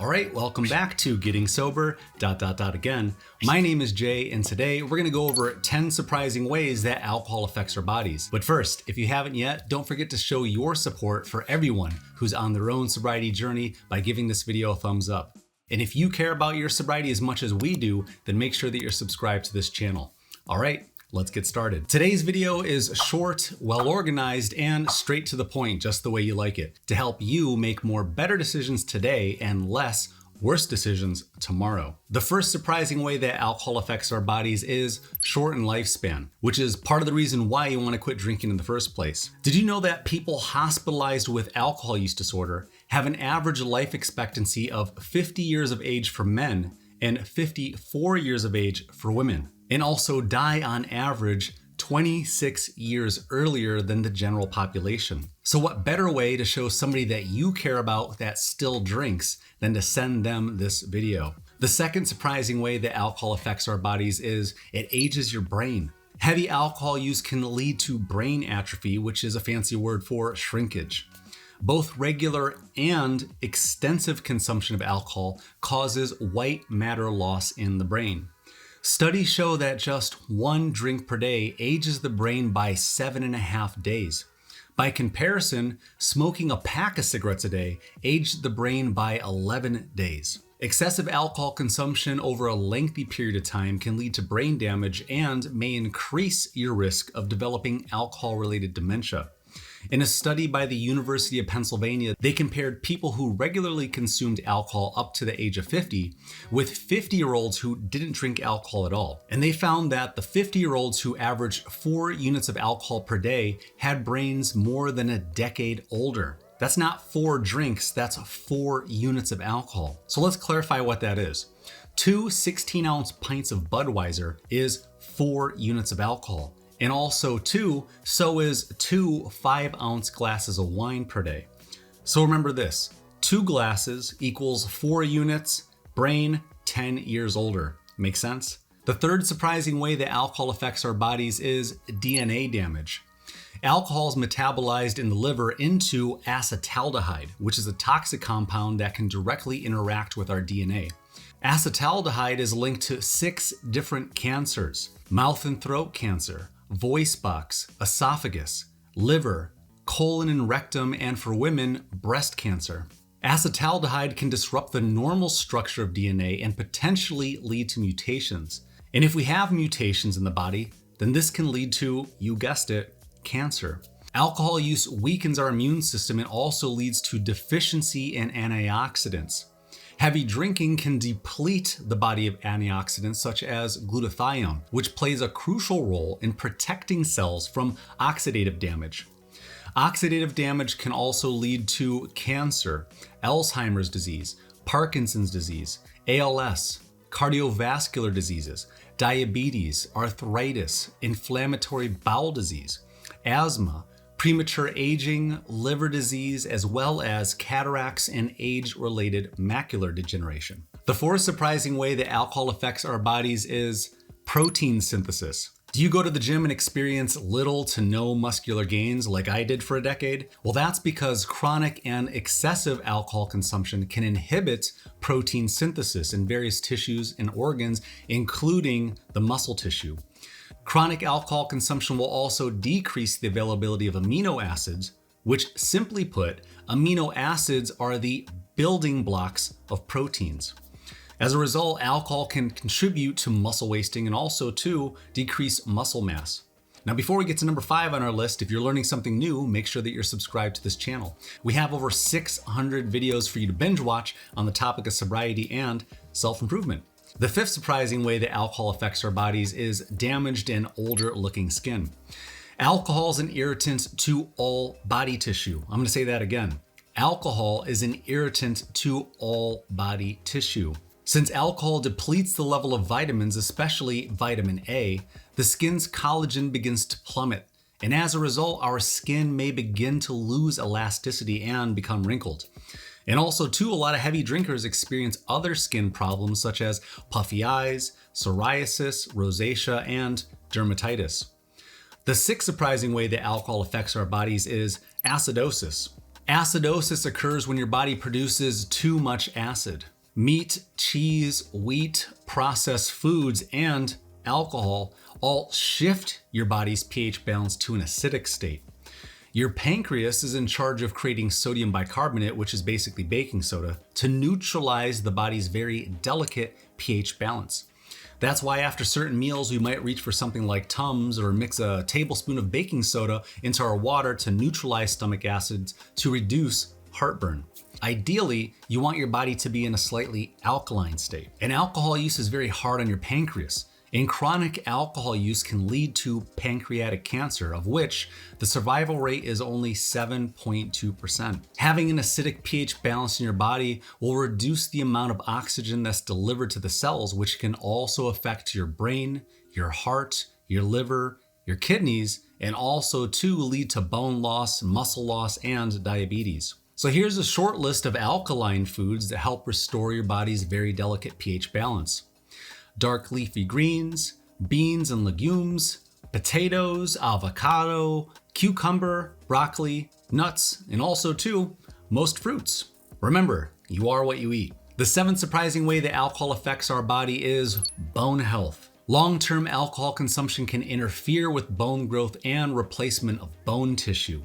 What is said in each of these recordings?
All right, welcome back to Getting Sober, again. My name is Jay, and today we're gonna go over 10 surprising ways that alcohol affects our bodies. But first, if you haven't yet, don't forget to show your support for everyone who's on their own sobriety journey by giving this video a thumbs up. And if you care about your sobriety as much as we do, then make sure that you're subscribed to this channel. All right, let's get started. Today's video is short, well organized, and straight to the point, just the way you like it, to help you make more better decisions today and less worse decisions tomorrow. The first surprising way that alcohol affects our bodies is shortened lifespan, which is part of the reason why you want to quit drinking in the first place. Did you know that people hospitalized with alcohol use disorder have an average life expectancy of 50 years of age for men and 54 years of age for women, and also die on average 26 years earlier than the general population? So what better way to show somebody that you care about that still drinks than to send them this video? The second surprising way that alcohol affects our bodies is it ages your brain. Heavy alcohol use can lead to brain atrophy, which is a fancy word for shrinkage. Both regular and extensive consumption of alcohol causes white matter loss in the brain. Studies show that just one drink per day ages the brain by 7.5 days. By comparison, smoking a pack of cigarettes a day aged the brain by 11 days. Excessive alcohol consumption over a lengthy period of time can lead to brain damage and may increase your risk of developing alcohol-related dementia. In a study by the University of Pennsylvania, they compared people who regularly consumed alcohol up to the age of 50 with 50-year-olds who didn't drink alcohol at all. And they found that the 50-year-olds who averaged 4 units of alcohol per day had brains more than a decade older. That's not 4 drinks, that's 4 units of alcohol. So let's clarify what that is. 2 16-ounce pints of Budweiser is 4 units of alcohol. And also so is 2 5-ounce glasses of wine per day. So remember this, 2 glasses equals 4 units, brain 10 years older. Make sense? The third surprising way that alcohol affects our bodies is DNA damage. Alcohol is metabolized in the liver into acetaldehyde, which is a toxic compound that can directly interact with our DNA. Acetaldehyde is linked to 6 different cancers: mouth and throat cancer, voice box, esophagus, liver, colon and rectum, and for women, breast cancer. Acetaldehyde can disrupt the normal structure of DNA and potentially lead to mutations. And if we have mutations in the body, then this can lead to, you guessed it, cancer. Alcohol use weakens our immune system and also leads to deficiency in antioxidants. Heavy drinking can deplete the body of antioxidants such as glutathione, which plays a crucial role in protecting cells from oxidative damage. Oxidative damage can also lead to cancer, Alzheimer's disease, Parkinson's disease, ALS, cardiovascular diseases, diabetes, arthritis, inflammatory bowel disease, asthma, premature aging, liver disease, as well as cataracts and age-related macular degeneration. The fourth surprising way that alcohol affects our bodies is protein synthesis. Do you go to the gym and experience little to no muscular gains like I did for a decade? Well, that's because chronic and excessive alcohol consumption can inhibit protein synthesis in various tissues and organs, including the muscle tissue. Chronic alcohol consumption will also decrease the availability of amino acids, which simply put, amino acids are the building blocks of proteins. As a result, alcohol can contribute to muscle wasting and also to decrease muscle mass. Now, before we get to number 5 on our list, if you're learning something new, make sure that you're subscribed to this channel. We have over 600 videos for you to binge watch on the topic of sobriety and self-improvement. The fifth surprising way that alcohol affects our bodies is damaged and older looking skin. Alcohol is an irritant to all body tissue. I'm going to say that again. Alcohol is an irritant to all body tissue. Since alcohol depletes the level of vitamins, especially vitamin A, the skin's collagen begins to plummet. And as a result, our skin may begin to lose elasticity and become wrinkled. And also, too, a lot of heavy drinkers experience other skin problems such as puffy eyes, psoriasis, rosacea, and dermatitis. The sixth surprising way that alcohol affects our bodies is acidosis. Acidosis occurs when your body produces too much acid. Meat, cheese, wheat, processed foods, and alcohol all shift your body's pH balance to an acidic state. Your pancreas is in charge of creating sodium bicarbonate, which is basically baking soda, to neutralize the body's very delicate pH balance. That's why after certain meals, we might reach for something like Tums or mix a tablespoon of baking soda into our water to neutralize stomach acids to reduce heartburn. Ideally, you want your body to be in a slightly alkaline state. And alcohol use is very hard on your pancreas. And chronic alcohol use can lead to pancreatic cancer, of which the survival rate is only 7.2%. Having an acidic pH balance in your body will reduce the amount of oxygen that's delivered to the cells, which can also affect your brain, your heart, your liver, your kidneys, and also too lead to bone loss, muscle loss, and diabetes. So here's a short list of alkaline foods that help restore your body's very delicate pH balance. Dark leafy greens, beans and legumes, potatoes, avocado, cucumber, broccoli, nuts, and also too, most fruits. Remember, you are what you eat. The seventh surprising way that alcohol affects our body is bone health. Long-term alcohol consumption can interfere with bone growth and replacement of bone tissue.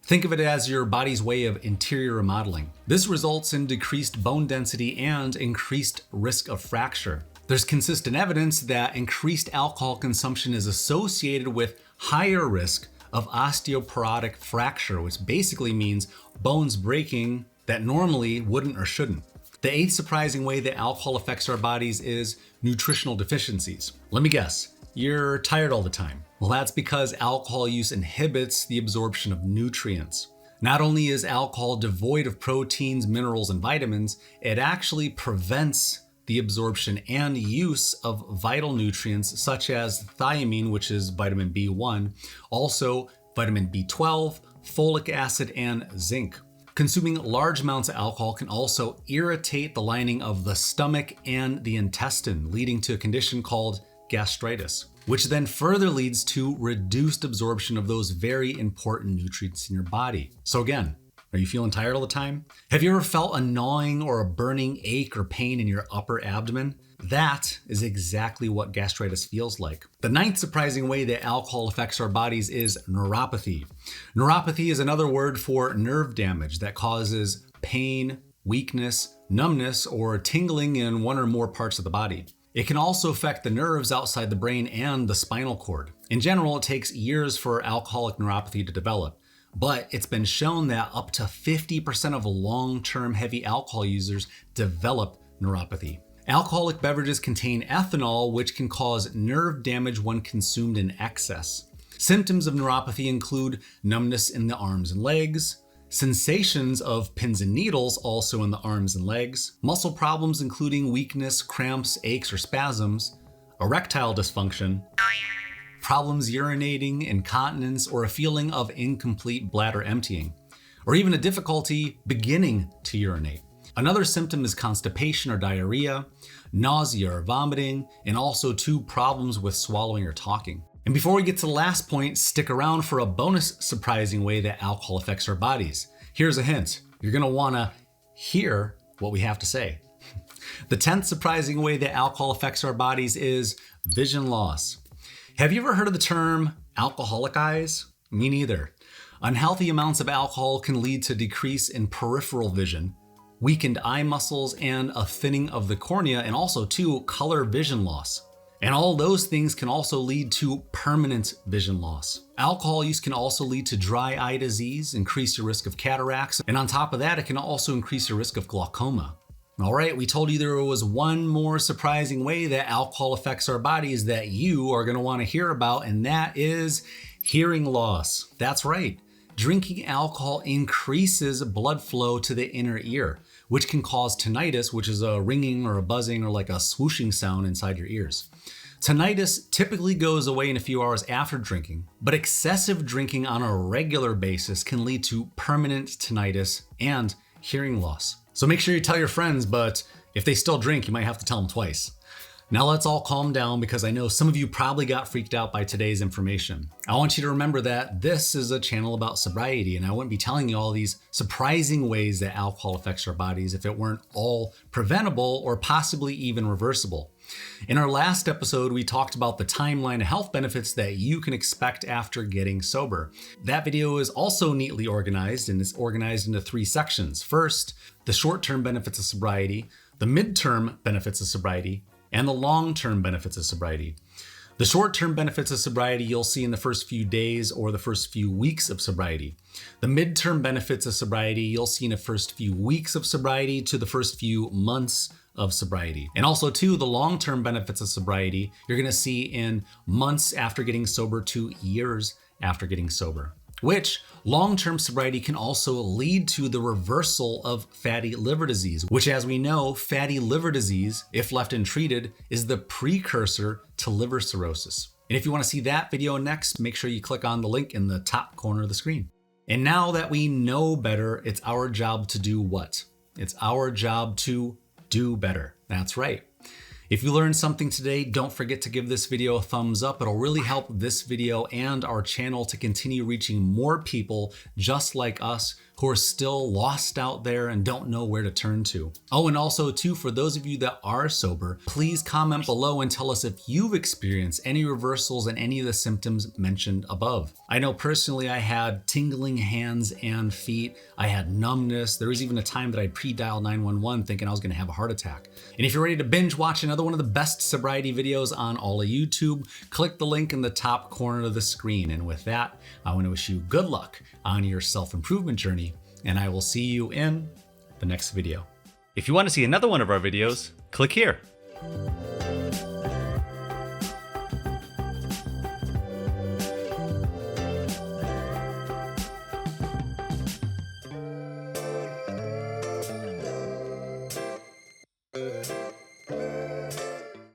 Think of it as your body's way of interior remodeling. This results in decreased bone density and increased risk of fracture. There's consistent evidence that increased alcohol consumption is associated with higher risk of osteoporotic fracture, which basically means bones breaking that normally wouldn't or shouldn't. The eighth surprising way that alcohol affects our bodies is nutritional deficiencies. Let me guess, you're tired all the time. Well, that's because alcohol use inhibits the absorption of nutrients. Not only is alcohol devoid of proteins, minerals, and vitamins, it actually prevents the absorption and use of vital nutrients such as thiamine, which is vitamin B1, also vitamin B12, folic acid, and zinc. Consuming large amounts of alcohol can also irritate the lining of the stomach and the intestine, leading to a condition called gastritis, which then further leads to reduced absorption of those very important nutrients in your body. So again, are you feeling tired all the time? Have you ever felt a gnawing or a burning ache or pain in your upper abdomen? That is exactly what gastritis feels like. The ninth surprising way that alcohol affects our bodies is neuropathy. Neuropathy is another word for nerve damage that causes pain, weakness, numbness, or tingling in one or more parts of the body. It can also affect the nerves outside the brain and the spinal cord. In general, it takes years for alcoholic neuropathy to develop. But it's been shown that up to 50% of long-term heavy alcohol users develop neuropathy. Alcoholic beverages contain ethanol, which can cause nerve damage when consumed in excess. Symptoms of neuropathy include numbness in the arms and legs, sensations of pins and needles also in the arms and legs, muscle problems including weakness, cramps, aches, or spasms, erectile dysfunction, problems urinating, incontinence, or a feeling of incomplete bladder emptying, or even a difficulty beginning to urinate. Another symptom is constipation or diarrhea, nausea or vomiting, and also problems with swallowing or talking. And before we get to the last point, stick around for a bonus surprising way that alcohol affects our bodies. Here's a hint. You're gonna wanna hear what we have to say. The 10th surprising way that alcohol affects our bodies is vision loss. Have you ever heard of the term alcoholic eyes? Me neither. Unhealthy amounts of alcohol can lead to decrease in peripheral vision, weakened eye muscles, and a thinning of the cornea, and also color vision loss. And all those things can also lead to permanent vision loss. Alcohol use can also lead to dry eye disease, increase your risk of cataracts, and on top of that, it can also increase your risk of glaucoma. All right, we told you there was one more surprising way that alcohol affects our bodies that you are going to want to hear about, and that is hearing loss. That's right. Drinking alcohol increases blood flow to the inner ear, which can cause tinnitus, which is a ringing or a buzzing or like a swooshing sound inside your ears. Tinnitus typically goes away in a few hours after drinking, but excessive drinking on a regular basis can lead to permanent tinnitus and hearing loss. So make sure you tell your friends, but if they still drink, you might have to tell them twice. Now let's all calm down because I know some of you probably got freaked out by today's information. I want you to remember that this is a channel about sobriety, and I wouldn't be telling you all these surprising ways that alcohol affects our bodies if it weren't all preventable or possibly even reversible. In our last episode, we talked about the timeline of health benefits that you can expect after getting sober. That video is also neatly organized, and it's organized into 3 sections. First, the short-term benefits of sobriety, the midterm benefits of sobriety, and the long-term benefits of sobriety. The short-term benefits of sobriety you'll see in the first few days or the first few weeks of sobriety. The midterm benefits of sobriety you'll see in the first few weeks of sobriety to the first few months of sobriety. And also too, the long-term benefits of sobriety you're gonna see in months after getting sober to years after getting sober. Which long-term sobriety can also lead to the reversal of fatty liver disease, which, as we know, fatty liver disease, if left untreated, is the precursor to liver cirrhosis. And if you want to see that video next, make sure you click on the link in the top corner of the screen. And now that we know better, it's our job to do what? It's our job to do better. That's right. If you learned something today, don't forget to give this video a thumbs up. It'll really help this video and our channel to continue reaching more people just like us who are still lost out there and don't know where to turn to. Oh, and also too, for those of you that are sober, please comment below and tell us if you've experienced any reversals in any of the symptoms mentioned above. I know personally I had tingling hands and feet. I had numbness. There was even a time that I pre-dialed 911 thinking I was gonna have a heart attack. And if you're ready to binge watch another one of the best sobriety videos on all of YouTube, click the link in the top corner of the screen. And with that, I want to wish you good luck on your self-improvement journey, and I will see you in the next video. If you want to see another one of our videos, click here.